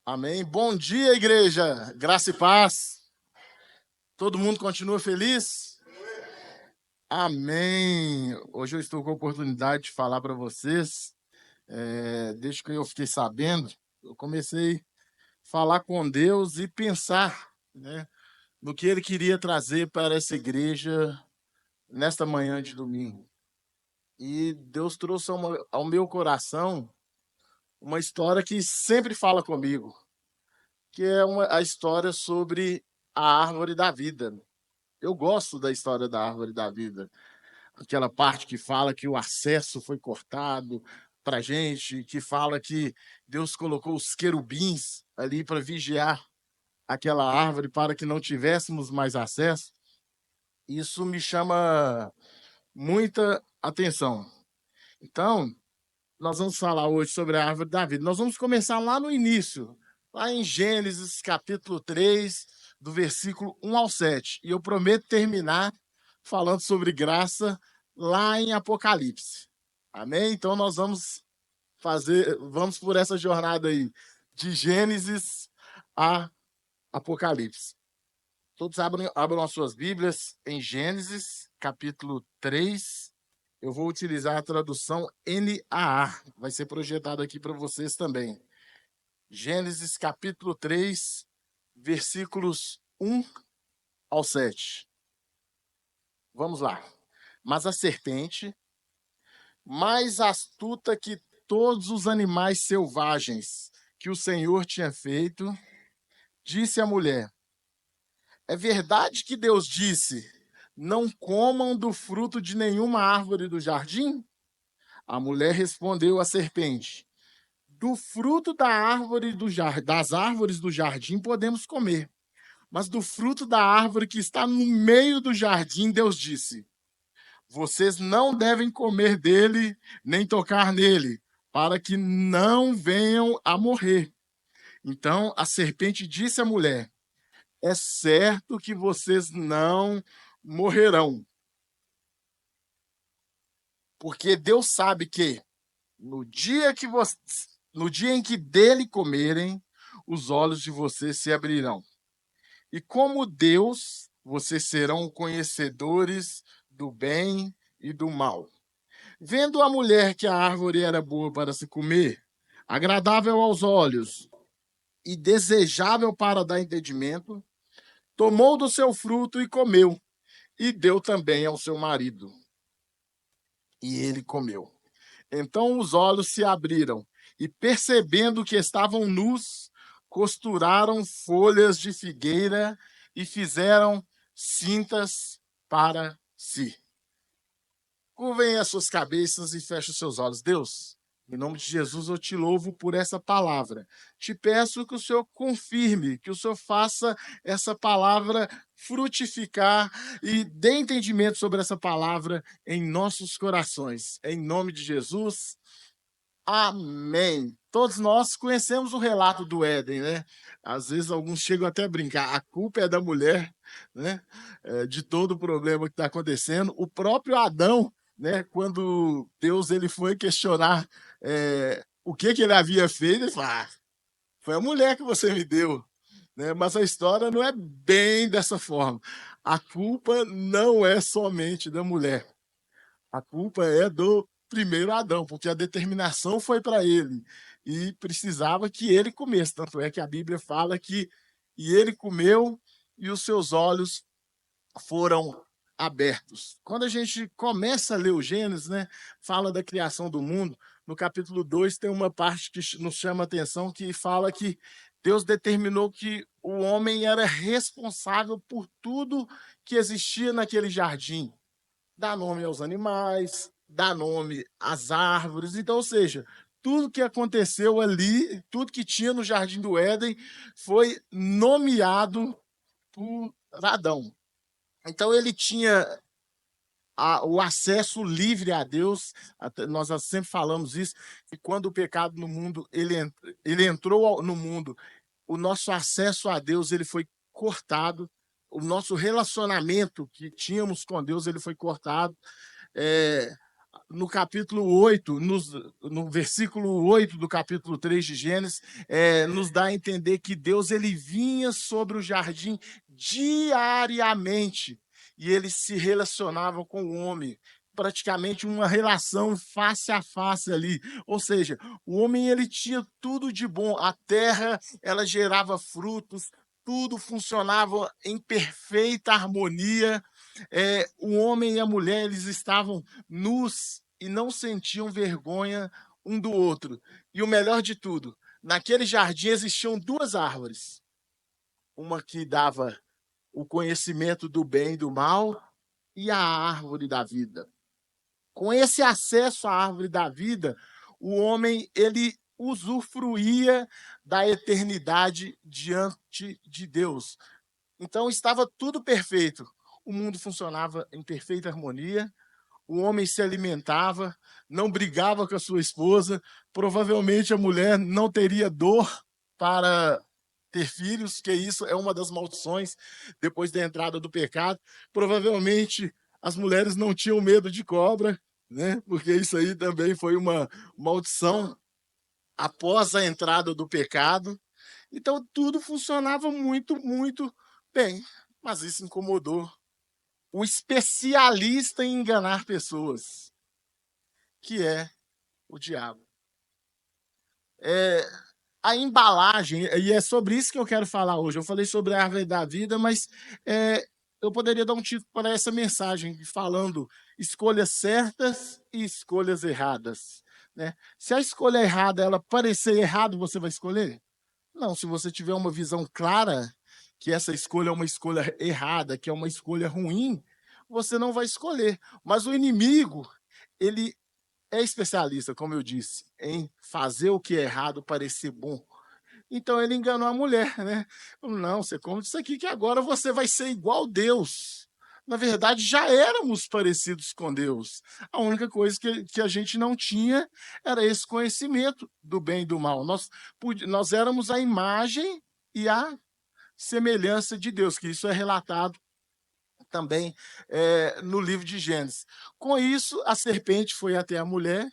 Amém. Bom dia, igreja. Graça e paz. Todo mundo continua feliz? Amém. Hoje eu estou com a oportunidade de falar para vocês. Desde que eu fiquei sabendo, eu comecei a falar com Deus e pensar, né, no que Ele queria trazer para essa igreja nesta manhã de domingo. E Deus trouxe ao meu coração uma história que sempre fala comigo, que é a história sobre a árvore da vida. Eu gosto da história da árvore da vida, aquela parte que fala que o acesso foi cortado para a gente, que fala que Deus colocou os querubins ali para vigiar aquela árvore para que não tivéssemos mais acesso. Isso me chama muita atenção. Então, nós vamos falar hoje sobre a árvore da vida. Nós vamos começar lá no início, lá em Gênesis capítulo 3, do versículo 1 ao 7. E eu prometo terminar falando sobre graça lá em Apocalipse. Amém? Então nós vamos por essa jornada aí, de Gênesis a Apocalipse. Todos abram as suas Bíblias em Gênesis capítulo 3. Eu vou utilizar a tradução NAA, vai ser projetado aqui para vocês também. Gênesis capítulo 3, versículos 1 ao 7. Vamos lá. Mas a serpente, mais astuta que todos os animais selvagens que o Senhor tinha feito, disse à mulher: é verdade que Deus disse: não comam do fruto de nenhuma árvore do jardim? A mulher respondeu à serpente: do fruto das árvores do jardim podemos comer, mas do fruto da árvore que está no meio do jardim, Deus disse: vocês não devem comer dele, nem tocar nele, para que não venham a morrer. Então a serpente disse à mulher: é certo que vocês não morrerão, porque Deus sabe que no dia em que dele comerem, os olhos de vocês se abrirão. E como Deus, vocês serão conhecedores do bem e do mal. Vendo a mulher que a árvore era boa para se comer, agradável aos olhos e desejável para dar entendimento, tomou do seu fruto e comeu, e deu também ao seu marido. E ele comeu. Então os olhos se abriram, e percebendo que estavam nus, costuraram folhas de figueira e fizeram cintas para si. Curvem as suas cabeças e fechem os seus olhos. Deus, em nome de Jesus, eu te louvo por essa palavra. Te peço que o Senhor confirme, que o Senhor faça essa palavra frutificar e dê entendimento sobre essa palavra em nossos corações. Em nome de Jesus, amém. Todos nós conhecemos o relato do Éden, né? Às vezes alguns chegam até a brincar. A culpa é da mulher, né? De todo o problema que está acontecendo. O próprio Adão, né? Quando Deus ele foi questionar o que ele havia feito, ele falou: foi a mulher que você me deu, né? Mas a história não é bem dessa forma. A culpa não é somente da mulher. A culpa é do primeiro Adão, porque a determinação foi para ele e precisava que ele comesse. Tanto é que a Bíblia fala que e ele comeu e os seus olhos foram abertos. Quando a gente começa a ler o Gênesis, né, fala da criação do mundo, no capítulo 2 tem uma parte que nos chama a atenção que fala que Deus determinou que o homem era responsável por tudo que existia naquele jardim. Dá nome aos animais, dá nome às árvores. Então, ou seja, tudo que aconteceu ali, tudo que tinha no Jardim do Éden, foi nomeado por Adão. Então, ele tinha o acesso livre a Deus. Nós sempre falamos isso, que quando o pecado no mundo ele entrou no mundo, o nosso acesso a Deus ele foi cortado, o nosso relacionamento que tínhamos com Deus ele foi cortado. É, no capítulo 8, no versículo 8 do capítulo 3 de Gênesis, nos dá a entender que Deus ele vinha sobre o jardim diariamente e ele se relacionava com o homem, praticamente uma relação face a face ali. Ou seja, o homem ele tinha tudo de bom, a terra ela gerava frutos, tudo funcionava em perfeita harmonia. O homem e a mulher eles estavam nus e não sentiam vergonha um do outro. E o melhor de tudo, naquele jardim existiam duas árvores. Uma que dava o conhecimento do bem e do mal e a árvore da vida. Com esse acesso à árvore da vida, o homem ele usufruía da eternidade diante de Deus. Então estava tudo perfeito. O mundo funcionava em perfeita harmonia, o homem se alimentava, não brigava com a sua esposa, provavelmente a mulher não teria dor para ter filhos, que isso é uma das maldições depois da entrada do pecado. Provavelmente as mulheres não tinham medo de cobra, né? Porque isso aí também foi uma maldição após a entrada do pecado. Então tudo funcionava muito, muito bem, mas isso incomodou o especialista em enganar pessoas, que é o diabo. A embalagem, e é sobre isso que eu quero falar hoje. Eu falei sobre a árvore da vida, mas eu poderia dar um título para essa mensagem, falando escolhas certas e escolhas erradas. Né? Se a escolha errada ela parecer errado, você vai escolher? Não, se você tiver uma visão clara que essa escolha é uma escolha errada, que é uma escolha ruim, você não vai escolher. Mas o inimigo, ele é especialista, como eu disse, em fazer o que é errado parecer bom. Então ele enganou a mulher, né? Não, você come isso aqui que agora você vai ser igual a Deus. Na verdade, já éramos parecidos com Deus. A única coisa que a gente não tinha era esse conhecimento do bem e do mal. Nós éramos a imagem e a semelhança de Deus, que isso é relatado também no livro de Gênesis. Com isso, a serpente foi até a mulher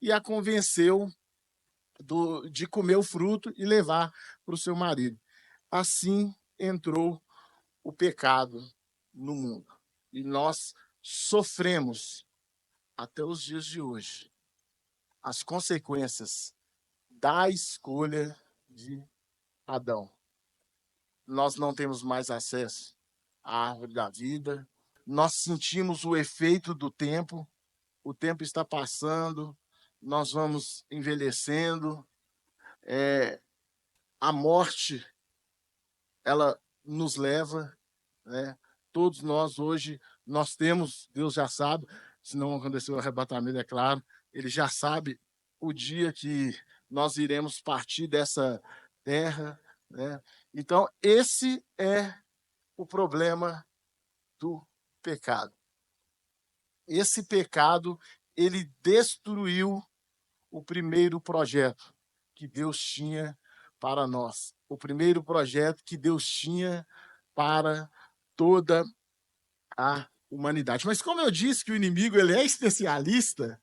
e a convenceu de comer o fruto e levar para o seu marido. Assim entrou o pecado no mundo. E nós sofremos, até os dias de hoje, as consequências da escolha de Adão. Nós não temos mais acesso à árvore da vida, nós sentimos o efeito do tempo, o tempo está passando, nós vamos envelhecendo, a morte, ela nos leva, né? Todos nós hoje, nós temos, Deus já sabe, se não aconteceu o arrebatamento, é claro, ele já sabe o dia que nós iremos partir dessa terra, né? Então, esse é o problema do pecado. Esse pecado, ele destruiu o primeiro projeto que Deus tinha para nós. O primeiro projeto que Deus tinha para toda a humanidade. Mas como eu disse que o inimigo ele é especialista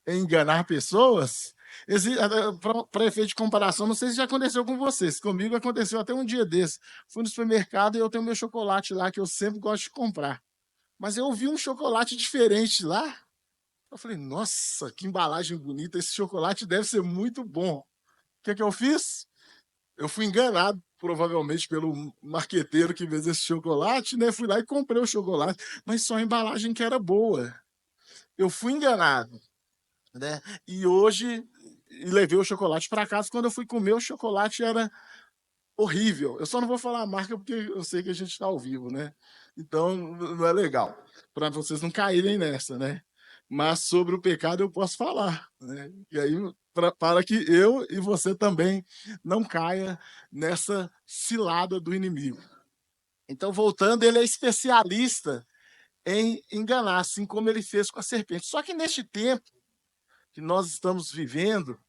em enganar pessoas, para efeito de comparação, não sei se já aconteceu com vocês. Comigo aconteceu até um dia desse. Fui no supermercado e eu tenho meu chocolate lá que eu sempre gosto de comprar. Mas eu vi um chocolate diferente lá. Eu falei, nossa, que embalagem bonita, esse chocolate deve ser muito bom. O que eu fiz? Eu fui enganado, provavelmente, pelo marqueteiro que fez esse chocolate, né? Fui lá e comprei o chocolate, mas só a embalagem que era boa. Eu fui enganado, né? E hoje, levei o chocolate para casa, quando eu fui comer, o chocolate era horrível. Eu só não vou falar a marca porque eu sei que a gente está ao vivo, né? Então, não é legal, para vocês não caírem nessa, né? Mas sobre o pecado eu posso falar, né? E aí, para que eu e você também não caia nessa cilada do inimigo. Então, voltando, ele é especialista em enganar, assim como ele fez com a serpente. Só que neste tempo que nós estamos vivendo,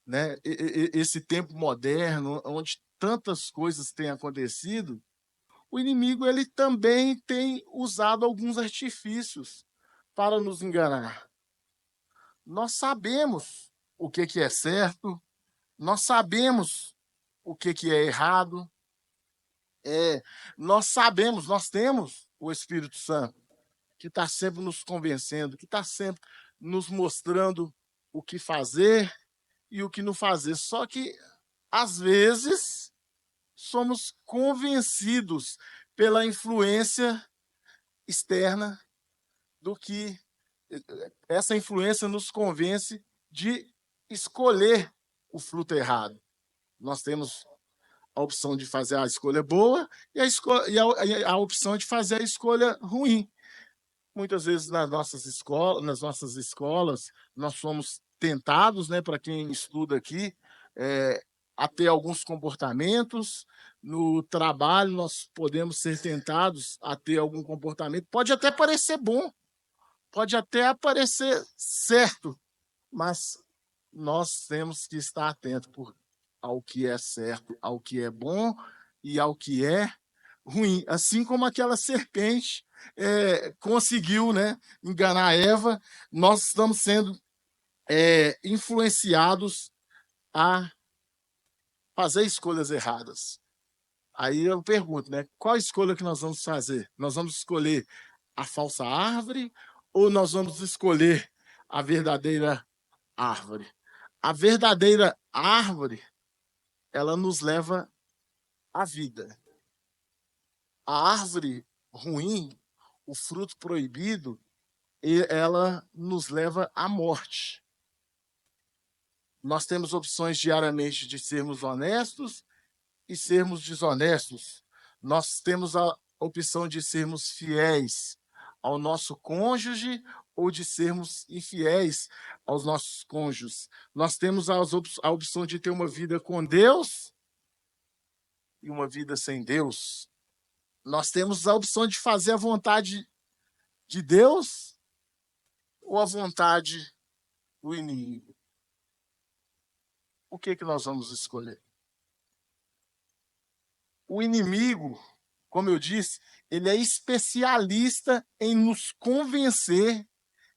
né, esse tempo moderno, onde tantas coisas têm acontecido, o inimigo ele também tem usado alguns artifícios para nos enganar. Nós sabemos o que é certo, nós sabemos o que é errado, nós sabemos, nós temos o Espírito Santo, que está sempre nos convencendo, que está sempre nos mostrando o que fazer e o que não fazer. Só que, às vezes, somos convencidos pela influência externa do que essa influência nos convence de escolher o fruto errado. Nós temos a opção de fazer a escolha boa e a opção de fazer a escolha ruim. Muitas vezes nas nossas escolas, nós somos tentados, né, para quem estuda aqui, a ter alguns comportamentos. No trabalho, nós podemos ser tentados a ter algum comportamento. Pode até parecer bom, pode até parecer certo, mas nós temos que estar atentos ao que é certo, ao que é bom e ao que é ruim. Assim como aquela serpente conseguiu, né, enganar Eva, nós estamos sendo influenciados a fazer escolhas erradas. Aí eu pergunto, né, qual escolha que nós vamos fazer? Nós vamos escolher a falsa árvore ou nós vamos escolher a verdadeira árvore? A verdadeira árvore, ela nos leva à vida. A árvore ruim, o fruto proibido, ela nos leva à morte. Nós temos opções diariamente de sermos honestos e sermos desonestos. Nós temos a opção de sermos fiéis ao nosso cônjuge ou de sermos infiéis aos nossos cônjuges. Nós temos a opção de ter uma vida com Deus e uma vida sem Deus. Nós temos a opção de fazer a vontade de Deus ou a vontade do inimigo. O que nós vamos escolher? O inimigo, como eu disse, ele é especialista em nos convencer,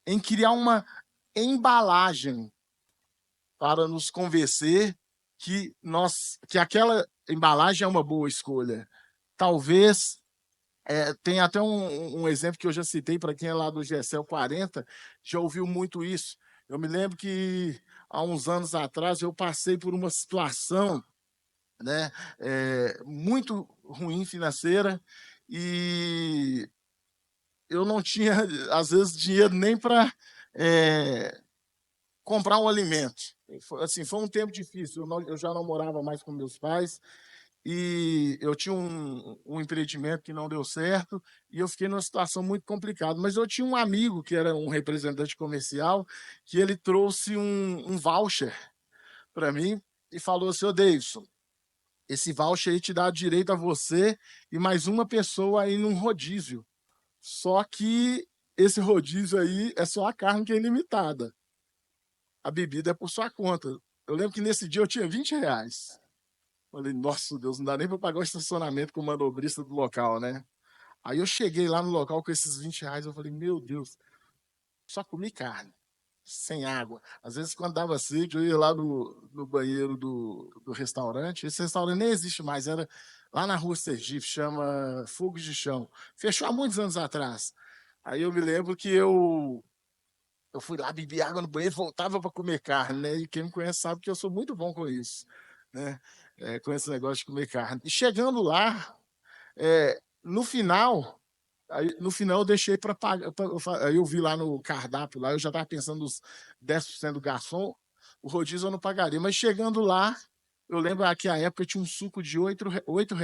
em criar uma embalagem para nos convencer que aquela embalagem é uma boa escolha. Talvez tem até um exemplo que eu já citei para quem é lá do GSL 40, já ouviu muito isso. Eu me lembro que há uns anos atrás eu passei por uma situação, né, muito ruim financeira, e eu não tinha, às vezes, dinheiro nem para comprar um alimento. Foi um tempo difícil, eu já não morava mais com meus pais, e eu tinha um empreendimento que não deu certo, e eu fiquei numa situação muito complicada. Mas eu tinha um amigo que era um representante comercial, que ele trouxe um voucher para mim e falou assim: ô Davidson, esse voucher aí te dá direito a você e mais uma pessoa aí num rodízio. Só que esse rodízio aí é só a carne que é ilimitada. A bebida é por sua conta. Eu lembro que nesse dia eu tinha R$ 20. Falei, nossa Deus, não dá nem para pagar o estacionamento com o manobrista do local, né? Aí eu cheguei lá no local com esses R$ 20, eu falei, meu Deus, só comi carne, sem água. Às vezes, quando dava sede, eu ia lá no banheiro do restaurante. Esse restaurante nem existe mais, era lá na rua Sergipe, chama Fogos de Chão. Fechou há muitos anos atrás. Aí eu me lembro que eu fui lá, bebi água no banheiro, voltava para comer carne, né? E quem me conhece sabe que eu sou muito bom com isso, né? Com esse negócio de comer carne. E chegando lá, no final, no final eu deixei para pagar. Aí eu vi lá no cardápio, lá eu já estava pensando nos 10% do garçom, o rodízio eu não pagaria. Mas chegando lá, eu lembro que à época tinha um suco de R$ 8.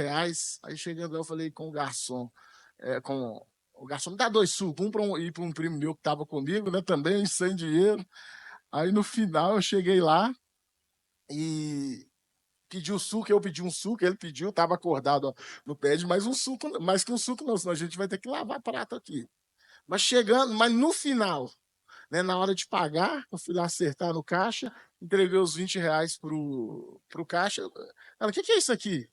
Aí chegando lá, eu falei com o garçom, com o garçom, me dá 2 sucos, um para um primo meu que estava comigo, né, também, sem dinheiro. Aí no final eu cheguei lá e pedi o suco, eu pedi um suco, ele pediu, estava acordado, ó, no pede mais um suco, mais que um suco não, senão a gente vai ter que lavar prato aqui. Mas no final, né, na hora de pagar, eu fui lá acertar no caixa, entreguei os R$ 20 pro caixa. Ela, o que é isso aqui?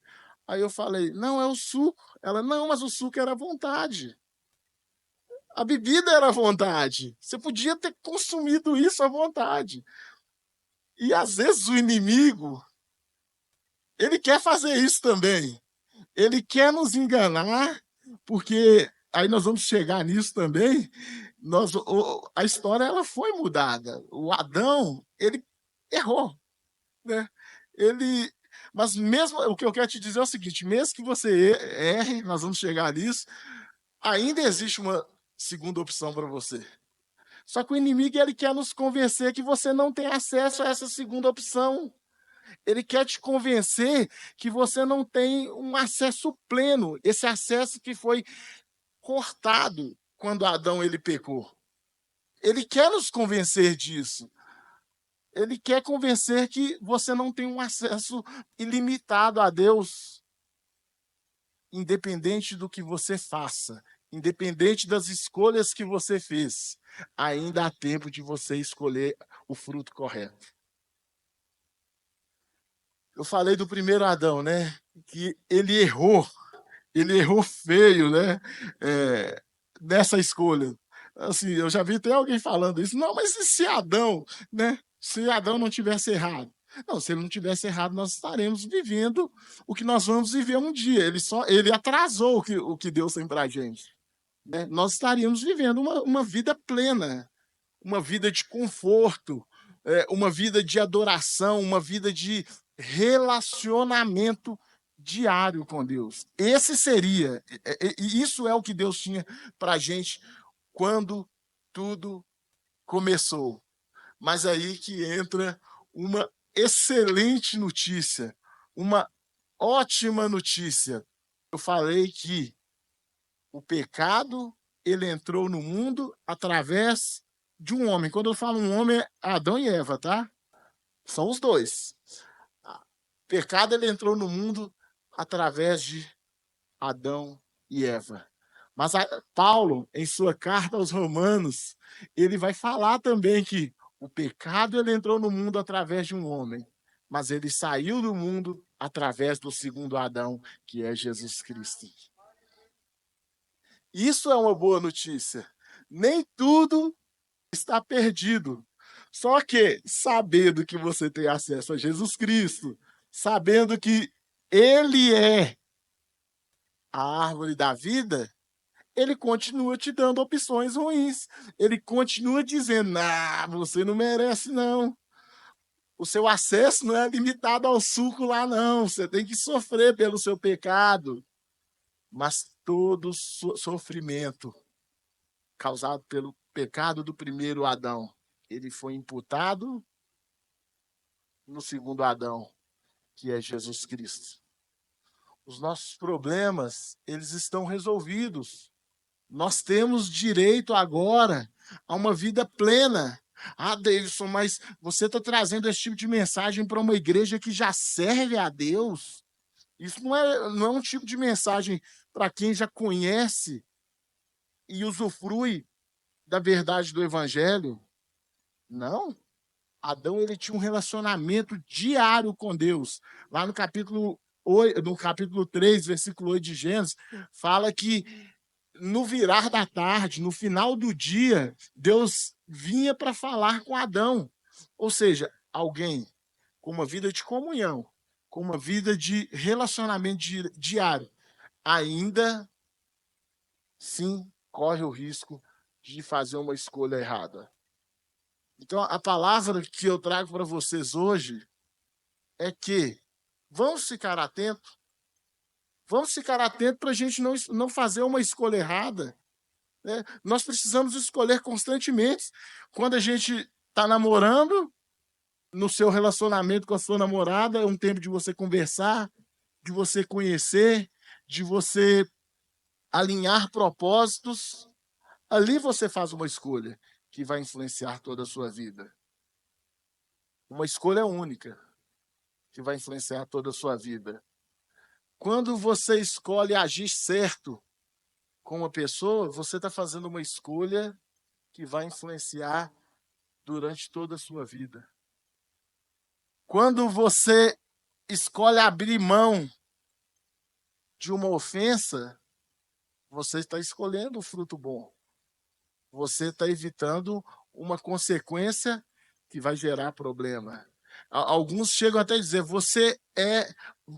Aí eu falei, não, é o suco. Ela, não, mas o suco era à vontade. A bebida era à vontade. Você podia ter consumido isso à vontade. E às vezes o inimigo, ele quer fazer isso também. Ele quer nos enganar, porque aí nós vamos chegar nisso também. A história ela foi mudada. O Adão, ele errou, né? Ele, mas mesmo o que eu quero te dizer é o seguinte: mesmo que você erre, nós vamos chegar nisso, ainda existe uma segunda opção para você. Só que o inimigo ele quer nos convencer que você não tem acesso a essa segunda opção. Ele quer te convencer que você não tem um acesso pleno, esse acesso que foi cortado quando Adão ele pecou. Ele quer nos convencer disso. Ele quer convencer que você não tem um acesso ilimitado a Deus, independente do que você faça, independente das escolhas que você fez, ainda há tempo de você escolher o fruto correto. Eu falei do primeiro Adão, né? Que ele errou feio, né? Nessa escolha. Assim, eu já vi até alguém falando isso. Não, mas e se Adão, né? Se Adão não tivesse errado? Não, se ele não tivesse errado, nós estaremos vivendo o que nós vamos viver um dia. Ele atrasou o que Deus tem para a gente, né? Nós estaríamos vivendo uma vida plena, uma vida de conforto, uma vida de adoração, uma vida de relacionamento diário com Deus. Esse seria, e isso é o que Deus tinha para a gente quando tudo começou. Mas aí que entra uma excelente notícia, uma ótima notícia. Eu falei que o pecado ele entrou no mundo através de um homem. Quando eu falo um homem, é Adão e Eva, tá? São os dois. O pecado ele entrou no mundo através de Adão e Eva. Mas Paulo, em sua carta aos Romanos, ele vai falar também que o pecado ele entrou no mundo através de um homem, mas ele saiu do mundo através do segundo Adão, que é Jesus Cristo. Isso é uma boa notícia. Nem tudo está perdido. Só que, sabendo que você tem acesso a Jesus Cristo, sabendo que Ele é a árvore da vida, Ele continua te dando opções ruins. Ele continua dizendo: nah, você não merece, não. O seu acesso não é limitado ao suco lá, não. Você tem que sofrer pelo seu pecado. Mas todo sofrimento causado pelo pecado do primeiro Adão, ele foi imputado no segundo Adão, que é Jesus Cristo. Os nossos problemas, eles estão resolvidos. Nós temos direito agora a uma vida plena. Ah, Davidson, mas você está trazendo esse tipo de mensagem para uma igreja que já serve a Deus? Isso não é um tipo de mensagem para quem já conhece e usufrui da verdade do evangelho. Não. Adão ele tinha um relacionamento diário com Deus. Lá no capítulo 3, versículo 8 de Gênesis, fala que no virar da tarde, no final do dia, Deus vinha para falar com Adão. Ou seja, alguém com uma vida de comunhão, com uma vida de relacionamento diário, ainda sim corre o risco de fazer uma escolha errada. Então, a palavra que eu trago para vocês hoje é que vamos ficar atentos. Vamos ficar atentos para a gente não fazer uma escolha errada. Né? Nós precisamos escolher constantemente. Quando a gente está namorando, no seu relacionamento com a sua namorada, é um tempo de você conversar, de você conhecer, de você alinhar propósitos. Ali você faz uma escolha que vai influenciar toda a sua vida. Uma escolha única que vai influenciar toda a sua vida. Quando você escolhe agir certo com uma pessoa, você está fazendo uma escolha que vai influenciar durante toda a sua vida. Quando você escolhe abrir mão de uma ofensa, você está escolhendo o fruto bom. você está evitando uma consequência que vai gerar problema. Alguns chegam até a dizer,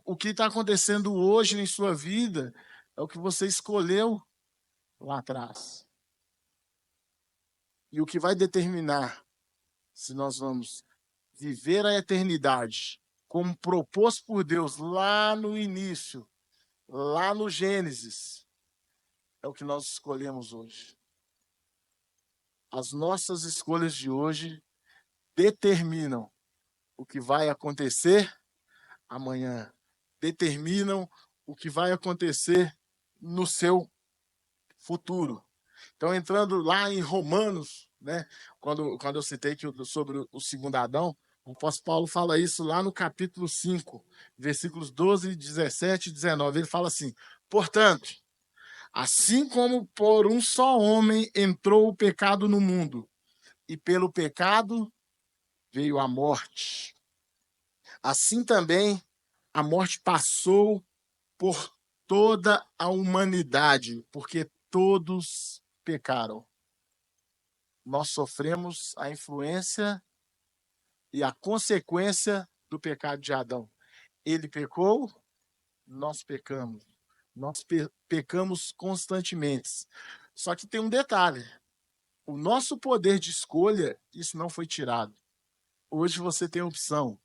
o que está acontecendo hoje em sua vida é o que você escolheu lá atrás. E o que vai determinar se nós vamos viver a eternidade como proposto por Deus lá no início, lá no Gênesis, é o que nós escolhemos hoje. As nossas escolhas de hoje determinam o que vai acontecer amanhã, determinam o que vai acontecer no seu futuro. Então, entrando lá em Romanos, né, quando eu citei sobre o segundo Adão, o apóstolo Paulo fala isso lá no capítulo 5, versículos 12, 17 e 19. Ele fala assim: portanto, assim como por um só homem entrou o pecado no mundo, e pelo pecado veio a morte, assim também a morte passou por toda a humanidade, porque todos pecaram. Nós sofremos a influência e a consequência do pecado de Adão. Ele pecou, nós pecamos. Nós pecamos constantemente. Só que tem um detalhe: o nosso poder de escolha, isso não foi tirado. Hoje você tem opção.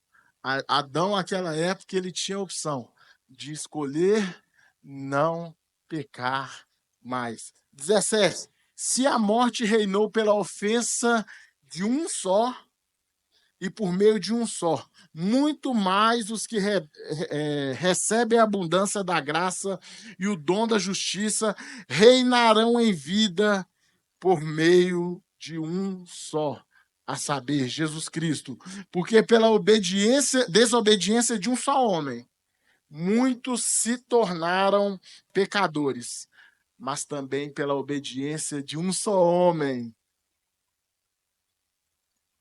Adão, naquela época, ele tinha a opção de escolher não pecar mais. 17. Se a morte reinou pela ofensa de um só, e por meio de um só, muito mais os que recebem a abundância da graça e o dom da justiça reinarão em vida por meio de um só, a saber, Jesus Cristo. Porque pela desobediência de um só homem, muitos se tornaram pecadores, mas também pela obediência de um só homem,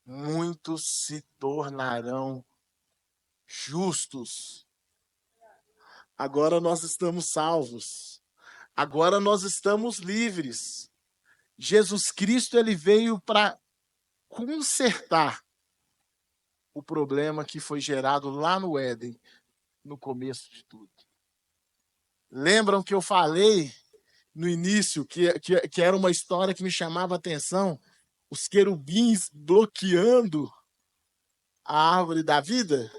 muitos se tornarão justos. Agora nós estamos salvos. Agora nós estamos livres. Jesus Cristo, ele veio para consertar o problema que foi gerado lá no Éden, no começo de tudo. Lembram que eu falei no início que era uma história que me chamava a atenção? Os querubins bloqueando a árvore da vida?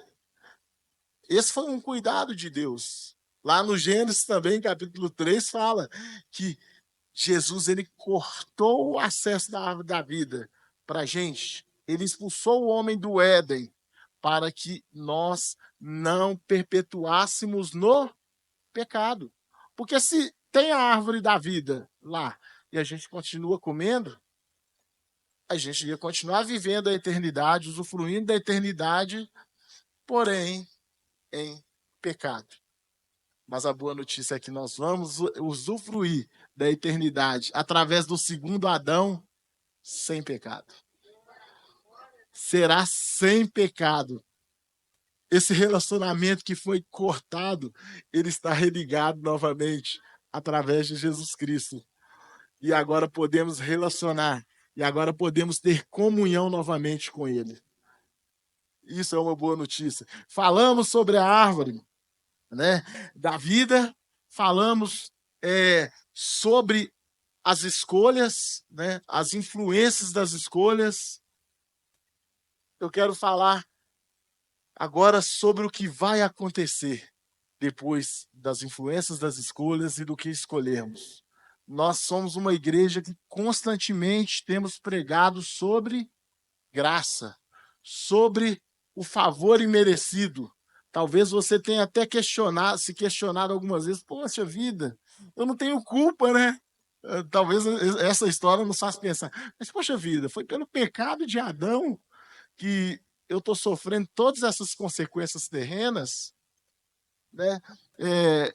Esse foi um cuidado de Deus. Lá no Gênesis também, capítulo 3, fala que Jesus, ele cortou o acesso da árvore da vida para a gente. Ele expulsou o homem do Éden para que nós não perpetuássemos no pecado. Porque se tem a árvore da vida lá e a gente continua comendo, a gente ia continuar vivendo a eternidade, usufruindo da eternidade, porém em pecado. Mas a boa notícia é que nós vamos usufruir da eternidade através do segundo Adão sem pecado. Será sem pecado. Esse relacionamento que foi cortado, ele está religado novamente através de Jesus Cristo. E agora podemos relacionar. E agora podemos ter comunhão novamente com ele. Isso é uma boa notícia. Falamos sobre a árvore, né, da vida, falamos sobre as escolhas, né, as influências das escolhas. Eu quero falar agora sobre o que vai acontecer depois das influências das escolhas e do que escolhermos. Nós somos uma igreja que constantemente temos pregado sobre graça, sobre o favor imerecido. Talvez você tenha até se questionado algumas vezes: poxa vida, eu não tenho culpa, né? Talvez essa história nos faça pensar, mas poxa vida, foi pelo pecado de Adão que eu estou sofrendo todas essas consequências terrenas, né? É,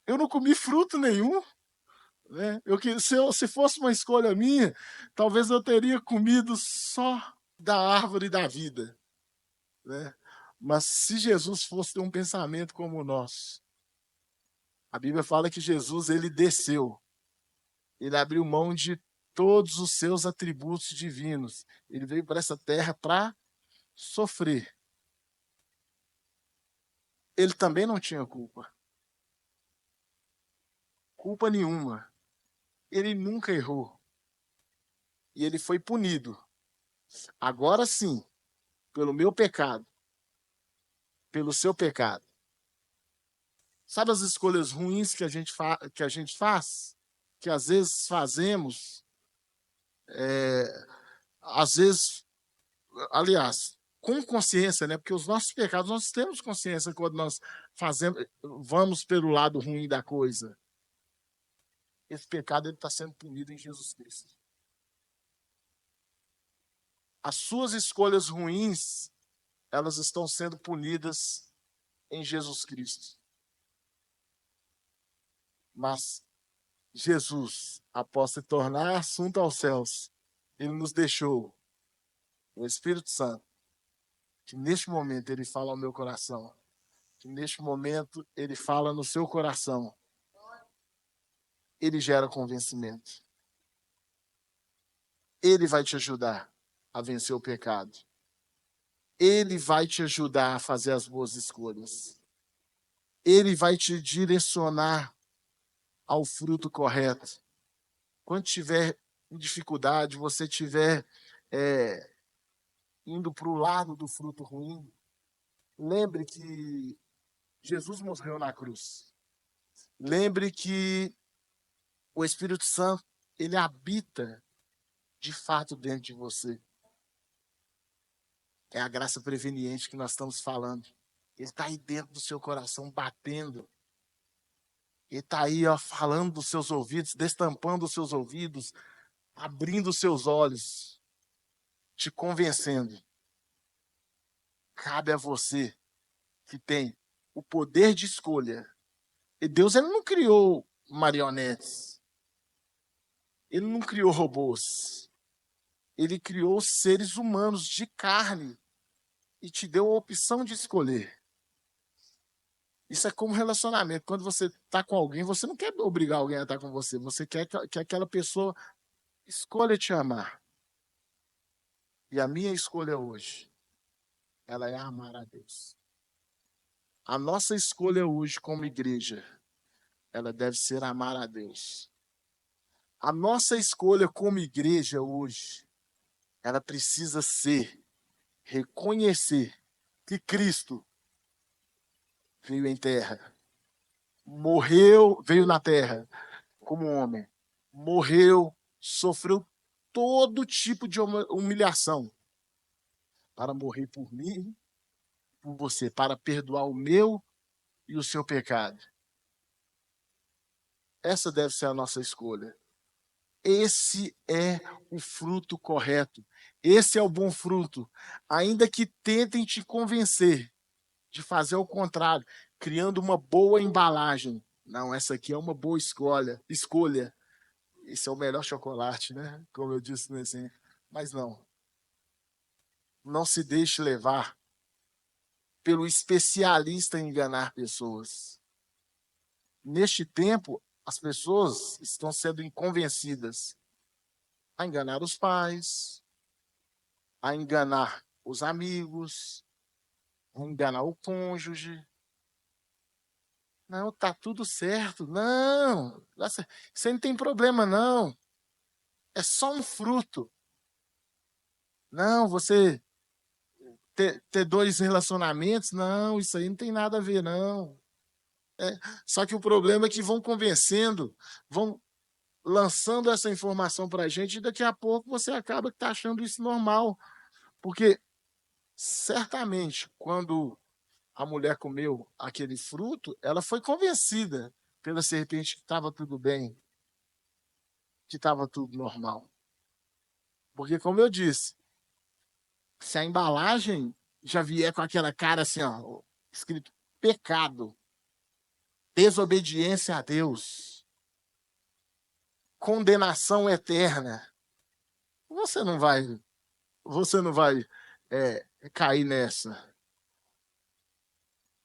eu não comi fruto nenhum, né? Se fosse uma escolha minha, talvez eu teria comido só da árvore da vida, né? Mas se Jesus fosse ter um pensamento como o nosso, a Bíblia fala que Jesus, ele desceu, ele abriu mão de todos os seus atributos divinos. Ele veio para essa terra para sofrer. Ele também não tinha culpa. Culpa nenhuma. Ele nunca errou. E ele foi punido. Agora sim, pelo meu pecado, pelo seu pecado. Sabe as escolhas ruins que a gente faz? Que às vezes fazemos, às vezes, aliás, com consciência, né? Porque os nossos pecados, nós temos consciência quando nós vamos pelo lado ruim da coisa. Esse pecado está sendo punido em Jesus Cristo. As suas escolhas ruins, elas estão sendo punidas em Jesus Cristo. Mas Jesus, após se tornar assunto aos céus, ele nos deixou o Espírito Santo, que neste momento ele fala ao meu coração, que neste momento ele fala no seu coração. Ele gera convencimento. Ele vai te ajudar a vencer o pecado. Ele vai te ajudar a fazer as boas escolhas. Ele vai te direcionar ao fruto correto. Quando tiver em dificuldade, você estiver indo para o lado do fruto ruim, lembre que Jesus morreu na cruz. Lembre que o Espírito Santo, ele habita de fato dentro de você. É a graça preveniente que nós estamos falando. Ele está aí dentro do seu coração, batendo. Ele está aí, ó, falando dos seus ouvidos, destampando os seus ouvidos, abrindo os seus olhos, te convencendo. Cabe a você que tem o poder de escolha. E Deus, ele não criou marionetes. Ele não criou robôs. Ele criou seres humanos de carne e te deu a opção de escolher. Isso é como relacionamento. Quando você está com alguém, você não quer obrigar alguém a estar com você. Você quer que aquela pessoa escolha te amar. E a minha escolha hoje, ela é amar a Deus. A nossa escolha hoje como igreja, ela deve ser amar a Deus. A nossa escolha como igreja hoje, ela precisa ser reconhecer que Cristo veio em terra, veio na terra como homem, morreu, sofreu todo tipo de humilhação para morrer por mim, por você, para perdoar o meu e o seu pecado. Essa deve ser a nossa escolha. Esse é o fruto correto. Esse é o bom fruto. Ainda que tentem te convencer de fazer o contrário, criando uma boa embalagem. Não, essa aqui é uma boa escolha. Esse é o melhor chocolate, né? Como eu disse no exemplo. Mas não. Não se deixe levar pelo especialista em enganar pessoas. Neste tempo, as pessoas estão sendo convencidas a enganar os pais, a enganar os amigos, a enganar o cônjuge. Não, tá tudo certo. Não, você não tem problema, não. É só um fruto. Não, você ter dois relacionamentos, não, isso aí não tem nada a ver, não. Só que o problema é que vão convencendo, vão lançando essa informação para a gente e daqui a pouco você acaba que tá achando isso normal. Porque certamente, quando a mulher comeu aquele fruto, ela foi convencida pela serpente que estava tudo bem, que estava tudo normal. Porque, como eu disse, se a embalagem já vier com aquela cara assim, ó, escrito pecado, desobediência a Deus, condenação eterna, você não vai cair nessa.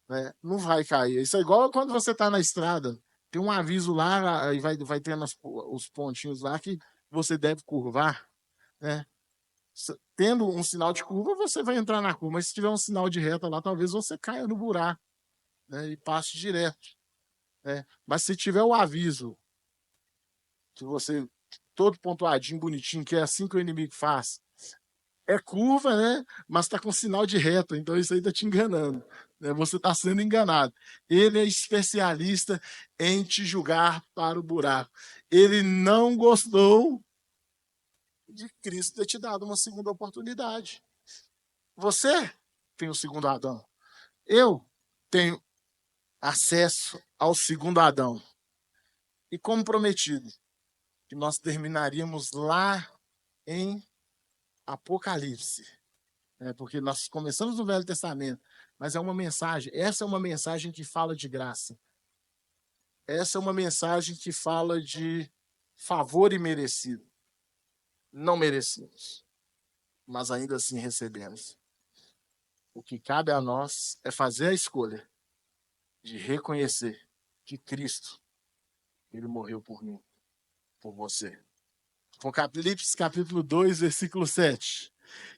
Né? Não vai cair. Isso é igual quando você está na estrada. Tem um aviso lá, e vai tendo os pontinhos lá que você deve curvar, né? Tendo um sinal de curva, você vai entrar na curva, mas se tiver um sinal de reta lá, talvez você caia no buraco, né? E passe direto, né? Mas se tiver o aviso, que você, todo pontuadinho, bonitinho, que é assim que o inimigo faz, é curva, né? Mas está com sinal de reta, então isso aí está te enganando, né? Você está sendo enganado. Ele é especialista em te julgar para o buraco. Ele não gostou de Cristo ter te dado uma segunda oportunidade. Você tem o segundo Adão. Eu tenho acesso ao segundo Adão. E como prometido, que nós terminaríamos lá em Apocalipse. Porque nós começamos no Velho Testamento, mas é uma mensagem, essa é uma mensagem que fala de graça. Essa é uma mensagem que fala de favor imerecido. Não merecemos, mas ainda assim recebemos. O que cabe a nós é fazer a escolha de reconhecer que Cristo, ele morreu por mim, por você. Apocalipse capítulo 2, versículo 7.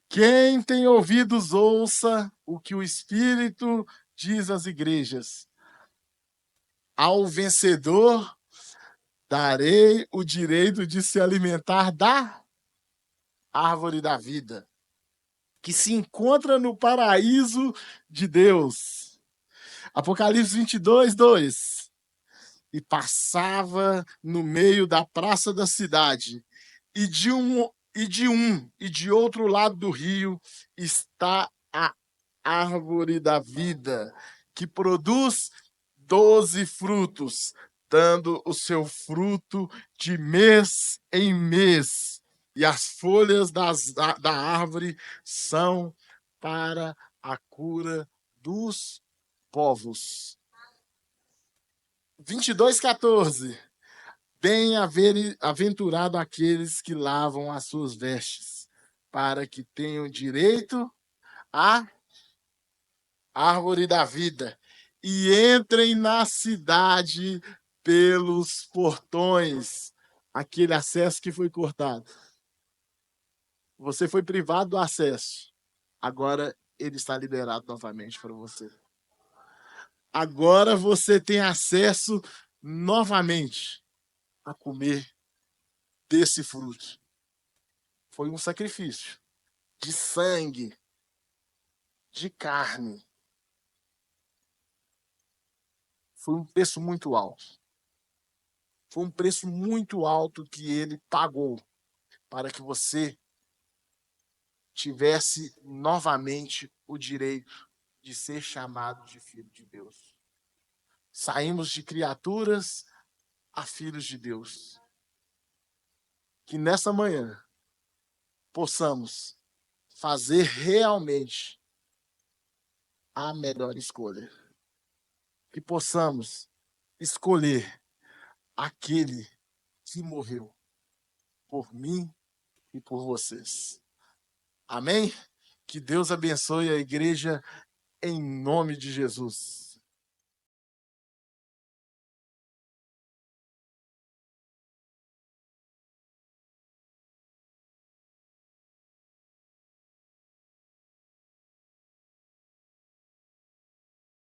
Quem tem ouvidos, ouça o que o Espírito diz às igrejas. Ao vencedor, darei o direito de se alimentar da árvore da vida, que se encontra no paraíso de Deus. Apocalipse 22, 2. E passava no meio da praça da cidade, e de outro lado do rio está a árvore da vida, que produz 12 frutos, dando o seu fruto de mês em mês. E as folhas da árvore são para a cura dos povos. 22:14. Bem-aventurado aqueles que lavam as suas vestes, para que tenham direito à árvore da vida e entrem na cidade pelos portões. Aquele acesso que foi cortado. Você foi privado do acesso. Agora ele está liberado novamente para você. Agora você tem acesso novamente a comer desse fruto. Foi um sacrifício de sangue, de carne. Foi um preço muito alto. Foi um preço muito alto que ele pagou para que você tivesse novamente o direito de ser chamado de filho de Deus. Saímos de criaturas a filhos de Deus. Que nessa manhã possamos fazer realmente a melhor escolha. Que possamos escolher aquele que morreu por mim e por vocês. Amém? Que Deus abençoe a igreja em nome de Jesus.